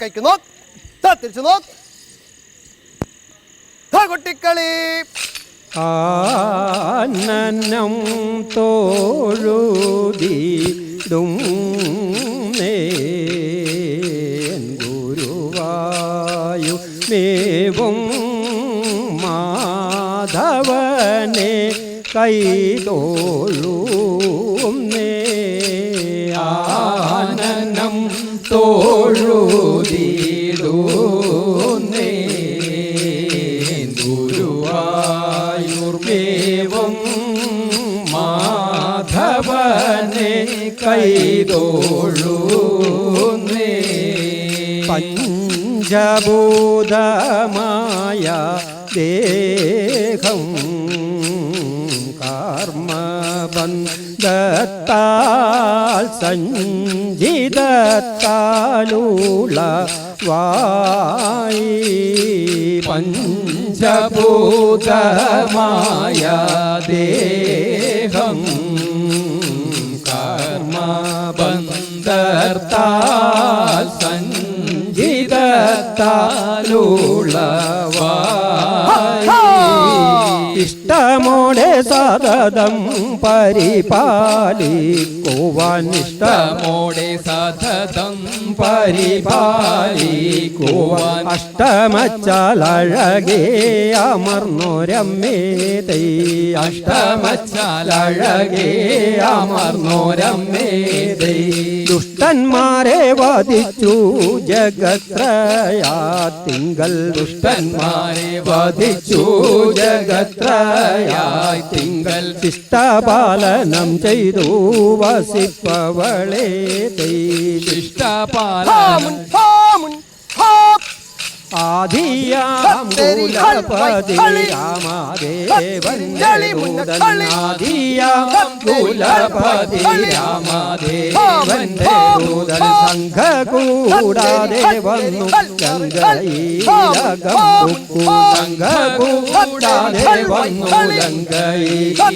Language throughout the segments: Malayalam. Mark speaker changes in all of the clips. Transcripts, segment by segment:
Speaker 1: കൈക്ക് നോക്ക്, തിരിച്ചു നോക്ക്, കൊട്ടിക്കളി.
Speaker 2: ആനനം തോഴുതിടും ഗുരുവായു മേവും മാധവനെ കൈതോഴും ആനനം തോഴുതിടുന്നേ ഗുരുവായൂർമേവും മാധവനെ കൈതോഴുന്നേ പഞ്ചഭൂതമായ ദേഹം കർമ്മബന്ധത്താൽ സഞ്ചിതത്താലുള്ള വായി പഞ്ചഭൂതമായ ദേഹം കർമ്മബന്ധത്താൽ സഞ്ചിതത്താലുള്ള വായി ഇഷ്ടമോടെ സതതം പരിപാലിക്കുവാൻ
Speaker 3: ഇഷ്ടമോടെ സതതം പരിപാലിക്കുവാൻ
Speaker 2: അഷ്ടമച്ചാലഴകേ അമർന്നോരമ്മേതൈ
Speaker 3: അഷ്ടമച്ചാലഴകേ അമർന്നോരമ്മേതൈ
Speaker 2: ദുഷ്ടന്മാരെ വധിച്ചു ജഗത്രയാത്തിങ്കൽ
Speaker 3: ദുഷ്ടന്മാരെ വധിച്ചു ജഗത്രയായി തിങ്കൽ
Speaker 2: ശിഷ്ടപാലനം ചെയ്തു വസിപ്പവളേ
Speaker 3: ശിഷ്ടപാലനം
Speaker 2: ആദിയാം കുലപതി രാമദേവൻ ആദിയാം കുലപതി രാമദേവൻ സംഘ കൂടാതെ വന്നു ഗംഗയിലകം സംഘ കൂടാതെ വന്നു ഗംഗയിലകം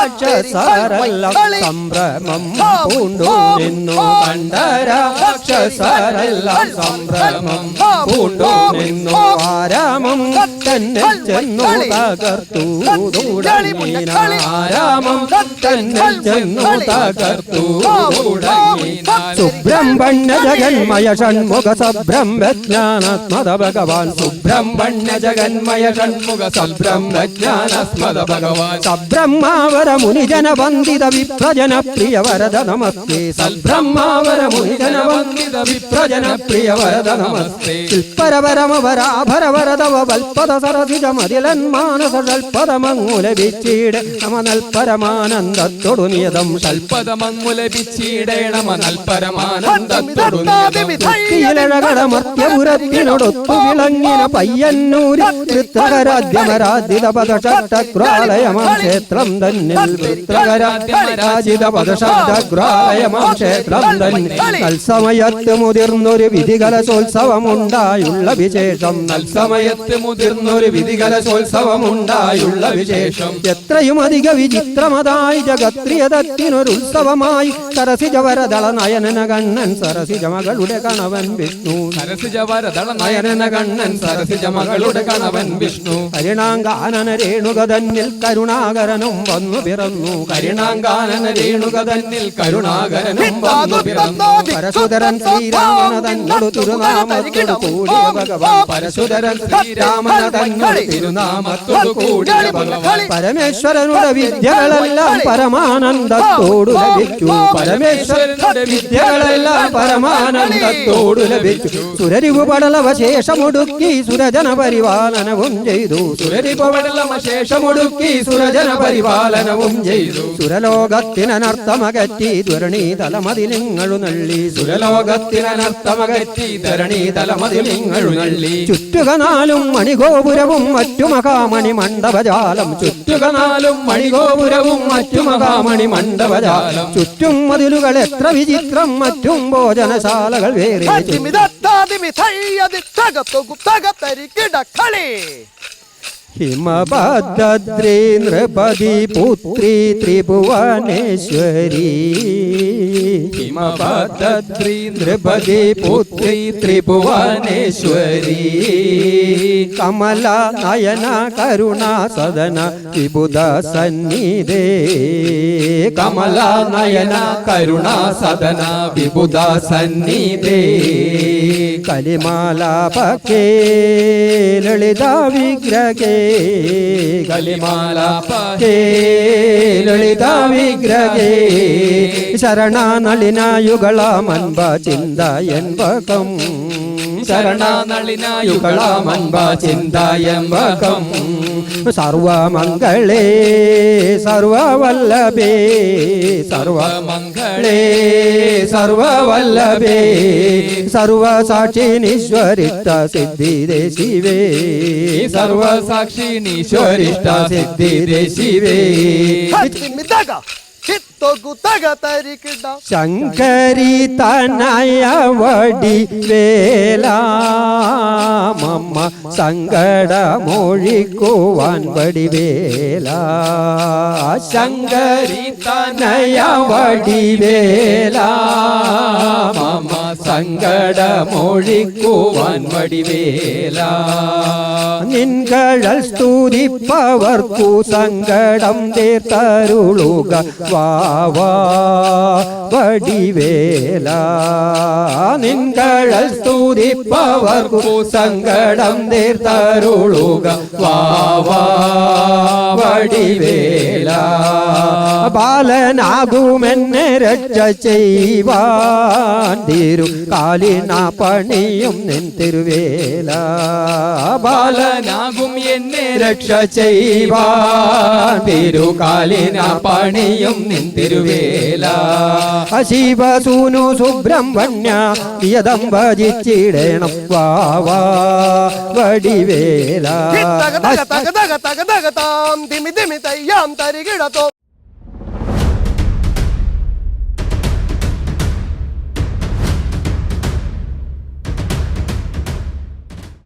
Speaker 2: കണ്ടരാക്ഷസരെല്ലാം സംഭ്രമം പൂണ്ടു നിന്നു കണ്ടരാക്ഷസരെല്ലാം സംഭ്രമം പൂണ്ടു നിന്നു ആരാമം തന്നെ ചെന്നു തകർത്തു ആരാമം തന്നെ ചെന്നു തകർത്തു സുബ്രഹ്മണ്യ ജഗന്മയ ഷൺമുഖ സബ്രഹ്മജ്ഞാനാത്മത ഭഗവാൻ
Speaker 3: സുബ്രഹ്മണ്യ ജഗന്മയ ഷൺമുഖ സബ്രഹ്മജ്ഞാനാത്മത ഭഗവാൻ
Speaker 2: സബ്രഹ്മാവര മുനിജന വന്ദിത വിപ്രജന പ്രിയ വരദ നമസ്തേ
Speaker 3: സബ്രഹ്മാവര മുനിജന വന്ദിത വിപ്രജന പ്രിയ വരദ നമസ്തേ
Speaker 2: ശിൽപ്പരവരമവരാഭരവരദവ വൽപദ സരസിജ മതിലൻ മാനസ ഷൽപദമങ്ങുല ബിച്ചീട് നമനൽ പരമാനന്ദത്തോടു നിയതം
Speaker 3: ഷൽപദമങ്ങുല ബിച്ചീടേണമ നൽപരമാനന്ദത്തോടു
Speaker 2: ീലഴകടമർത്യപുരത്തിനൊടൊത്തു വിളങ്ങിന പയ്യന്നൂരി വൃത്രകരാദ്യമരാധിത പദശക്രാലയമാം ക്ഷേത്രം തന്നിൽ വൃത്രകരാദ്യമരാജിത പദശക്രാലയമാം ക്ഷേത്രം തന്നിൽ തത്സമയത്ത് മുതിർന്നൊരു വിധികലശോത്സവമുണ്ടായുള്ള വിശേഷം
Speaker 3: തത്സമയത്ത് മുതിർന്നൊരു വിധികലശോത്സവമുണ്ടായുള്ള വിശേഷം
Speaker 2: എത്രയും അധിക വിചിത്രമതായി ജഗത്രിയതത്തിനൊരുത്സവമായി സരസിജവരദള നയനന കണ്ണൻ സരസിജ മകളുടെ കണവൻ വിഷ്ണു
Speaker 3: സരസിജവരദള നയനന കണ്ണൻ സരസിജ മകളുടെ കണവൻ വിഷ്ണു
Speaker 2: കരുണാങ്കാനന രേണുക തന്നിൽ കരുണാകരനും വന്നു പിറന്നു
Speaker 3: കരുണാങ്കാനന രേണുക തന്നിൽ കരുണാകരനും വന്നു പിറന്നു
Speaker 2: പരശുധരൻ ശ്രീരാമന തന്നോടു തിരുനാമത്തോടു കൂടിയ ഭഗവാൻ
Speaker 3: പരശുധരൻ ശ്രീരാമന തന്നോടു തിരുനാമത്തോടു കൂടിയ ഭഗവാൻ
Speaker 2: പരമേശ്വരനുടെ വിദ്യകളെല്ലാം പരമാനന്ദത്തോടു ലഭിച്ചു പരമേശ്വരനുടെ വിദ്യകളെല്ലാം പരമാനന്ദത്തോടു ലഭിച്ചു സുരരിവു പടലവശേഷമൊടുക്കി സുരജന പരിപാലനവും ചെയ്തു
Speaker 3: സുരരിവു പടലവശേഷമൊടുക്കി സുരജന പരിപാലനവും ചെയ്തു
Speaker 2: സുരലോകത്തിനർത്ഥമകറ്റി ധരണീതലമതിലിങ്ങളു നള്ളി
Speaker 3: സുരലോകത്തിനർത്ഥമകറ്റി ധരണീതലമതിലിങ്ങളു നള്ളി
Speaker 2: ചുറ്റുകനാലും മണിഗോപുരവും മറ്റു മഹാമണി മണ്ഡപജാലം
Speaker 3: ചുറ്റുകനാലും മണിഗോപുരവും മറ്റു മഹാമണി മണ്ഡപജാലം
Speaker 2: ചുറ്റും മതിലുകൾ എത്ര വിചിത്രം മറ്റും ഭോജനശാലകൾ വേറെ ഹിമഭദ്രദ്രി നൃപതി പുത്രി ത്രിഭുവനേശ്വരി
Speaker 3: ഹിമഭദ്രദ്രി നൃപതി പുത്രി ത്രിഭുവനേശ്വരി
Speaker 2: കമല നയന കരുണ സദന വിബുധ സന്നിധേ
Speaker 3: കമല നയന കരുണ സദന വിബുധ സന്നിധേ
Speaker 2: കലിമാലാപകേ ലളിത വിഗ്രഹേ
Speaker 3: കലിമാലാപകേ
Speaker 2: ലളിത വിഗ്രഹേ ശരണനളിനായുകളമൻപ ചിന്തയൻപകം
Speaker 3: ശരണനളിനായുകളമൻപ ചിന്തയൻപകം
Speaker 2: സർവമംഗളേ സർവവല്ലഭേ സർവമംഗളേ സർവവല്ലഭേ സർവസാക്ഷിനീശ്വരിഷ്ട സിദ്ധിദേ ശിവേ
Speaker 3: സർവസാക്ഷിനീശ്വരിഷ്ട സിദ്ധിദേ ശിവേ
Speaker 1: ഹത്തിമിതക ചിത്തോകുതക തരികിട
Speaker 2: ശങ്കരി തനയ വടിവേല മമ്മ സങ്കടമൊഴിക്കുവാൻ വടിവേല ശങ്കരി തനയ വടിവേല
Speaker 3: മമ സങ്കടമൊഴിക്കുവാൻ വടിവേല
Speaker 2: നിൻകഴൽ സ്തുതിപ്പവർക്കു സങ്കടം തീർത്തരുളുക വാവാ വടിവേല നിൻകഴൽ സ്തുതിപ്പവർക്കു സങ്കടം തീർത്തരുളുക
Speaker 3: വാവാ വടിവേല
Speaker 2: ബാലനാകുമെന്നെ രക്ഷ ചെയ്യുവാൻ തിരു കാലിന പണിയും നിൻ തിരുവേല
Speaker 3: ബാലനാകും എന്നെ രക്ഷ ചെയ്യുവാൻ തിരുകാലിന പണിയും നിൻ തിരുവേല
Speaker 2: ശിവസൂനു സുബ്രഹ്മണ്യ യദം ഭജിച്ചിടേണം വാവാ വടിവേല
Speaker 1: തക തക തക തക തക തക താം ദിമി ദിമി തയ്യാം തരികിട തോ